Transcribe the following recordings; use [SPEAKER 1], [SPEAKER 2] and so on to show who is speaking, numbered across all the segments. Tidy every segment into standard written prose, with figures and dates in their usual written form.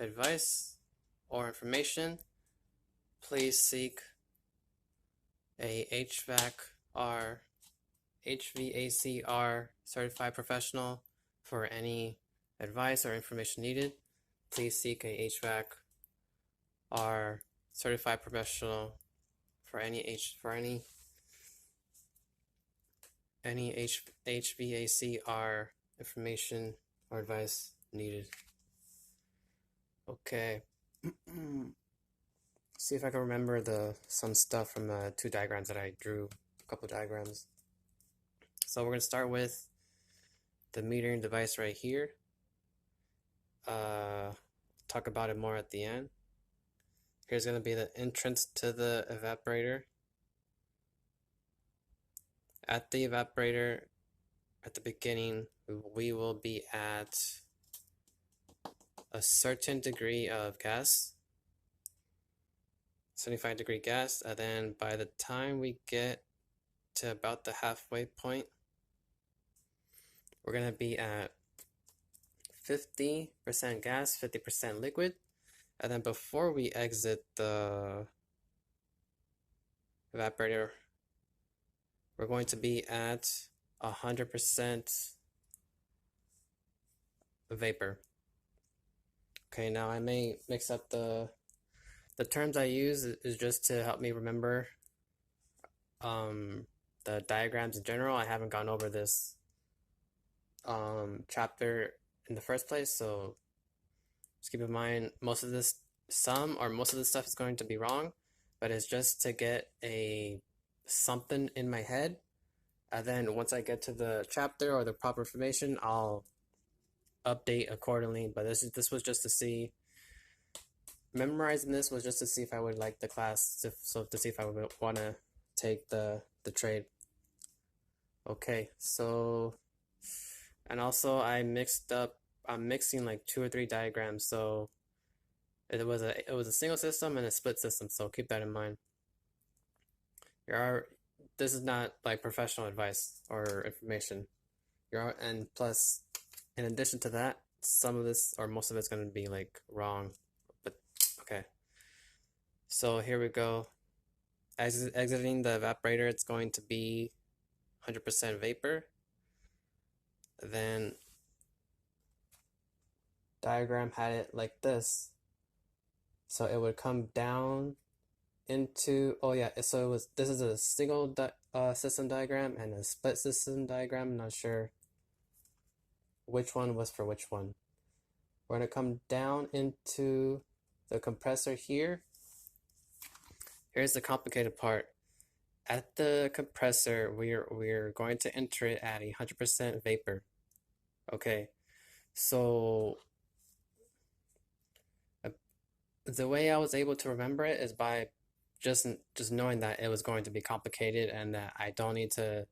[SPEAKER 1] advice or information, please seek a HVACR certified professional for any advice or information needed. Please seek a HVACR certified professional for any HVACR information or advice needed. Okay. See if I can remember some stuff from the two diagrams that I drew, a couple diagrams. So we're going to start with the metering device right here. Talk about it more at the end. Here's going to be the entrance to the evaporator. At the evaporator, at the beginning, we will be at a certain degree of gas, 75-degree gas, and then by the time we get to about the halfway point, we're going to be at 50% gas, 50% liquid, and then before we exit the evaporator, we're going to be at 100% vapor. Okay, now I may mix up the terms I use is just to help me remember the diagrams in general. I haven't gone over this chapter in the first place, so just keep in mind most of this most of this stuff is going to be wrong, but it's just to get something in my head, and then once I get to the chapter or the proper information, I'll update accordingly. But this was just to see, memorizing this was just to see if I would like the class, to see if I would want to take the trade. Okay, so, and also I'm mixing like 2 or 3 diagrams, so it was a single system and a split system, so keep that in mind. This is not like professional advice or information. And plus, in addition to that, some of this or most of it's going to be like wrong, but okay. So here we go. Exiting the evaporator, it's going to be 100% vapor. Then diagram had it like this. So it would come down into, oh yeah, so this is a single system diagram and a split system diagram. I'm not sure which one was for which one. We're going to come down into the compressor here. Here's the complicated part. At the compressor, we're going to enter it at 100% vapor. Okay, so the way I was able to remember it is by just knowing that it was going to be complicated and that I don't need to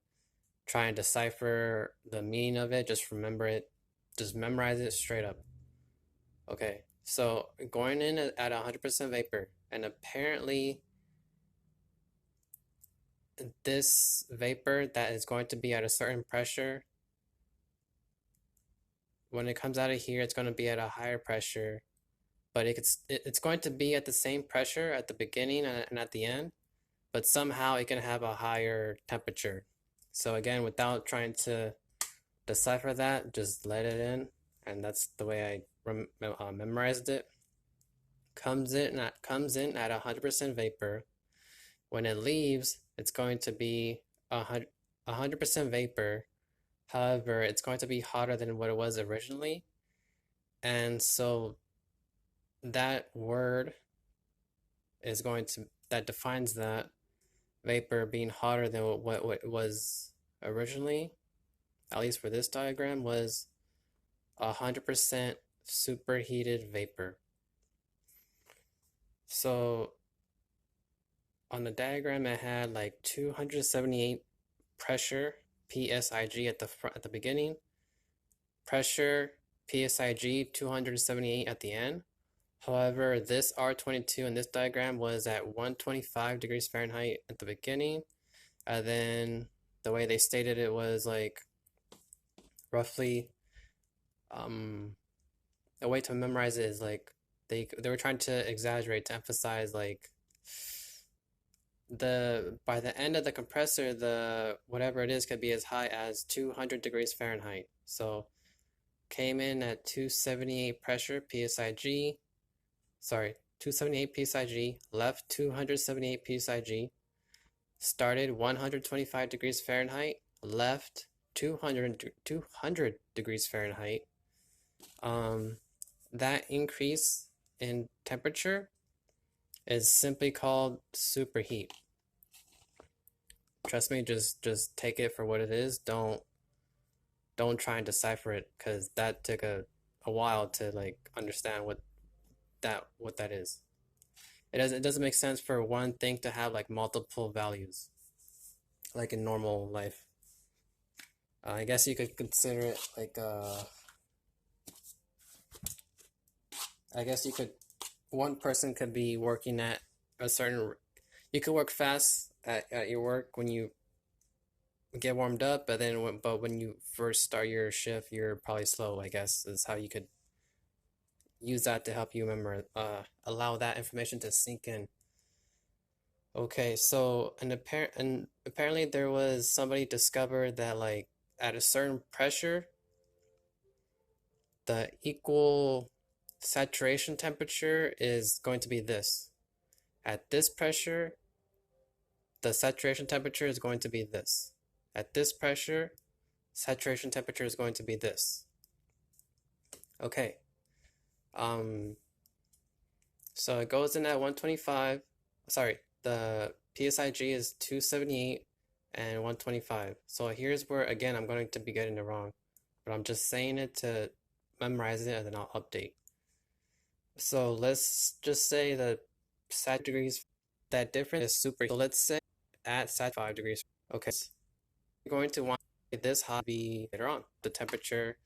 [SPEAKER 1] try and decipher the meaning of it. Just remember it, just memorize it straight up. Okay, so going in at 100% vapor, and apparently this vapor that is going to be at a certain pressure, when it comes out of here, it's going to be at a higher pressure, but it's going to be at the same pressure at the beginning and at the end, but somehow it can have a higher temperature. So again, without trying to decipher that, just let it in, and that's the way I memorized it. Comes in at 100% vapor. When it leaves, it's going to be 100% vapor. However, it's going to be hotter than what it was originally, and so that word is that defines that vapor being hotter than what it was originally, at least for this diagram, was 100% superheated vapor. So on the diagram, it had like 278 pressure, PSIG at the beginning, pressure PSIG 278 at the end. However, this R22 in this diagram was at 125 degrees Fahrenheit at the beginning, and then the way they stated it was like roughly, a way to memorize it is like they were trying to exaggerate to emphasize like by the end of the compressor, the whatever it is could be as high as 200 degrees Fahrenheit. So came in at 278 pressure PSIG, sorry, 278 PSIG, left 278 PSIG, started 125 degrees Fahrenheit, left 200 degrees Fahrenheit. That increase in temperature is simply called superheat. Trust me, just take it for what it is. Don't try and decipher it because that took a while to like understand what that is. It doesn't make sense for one thing to have like multiple values like in normal life. I guess you could consider it like I guess you could one person could be working at a certain you could work fast at your work when you get warmed up, but then when you first start your shift, you're probably slow, I guess, is how you could use that to help you remember, allow that information to sink in. Okay, so apparently there was somebody discovered that like at a certain pressure, the equal saturation temperature is going to be this. At this pressure, the saturation temperature is going to be this. At this pressure, saturation temperature is going to be this. Okay. So it goes in at 125. Sorry, the PSIG is 278 and 125. So here's where, again, I'm going to be getting it wrong, but I'm just saying it to memorize it and then I'll update. So let's just say the sat degrees, that difference is super. So let's say at sat 5 degrees. Okay, so you're going to want this hot be later on, the temperature.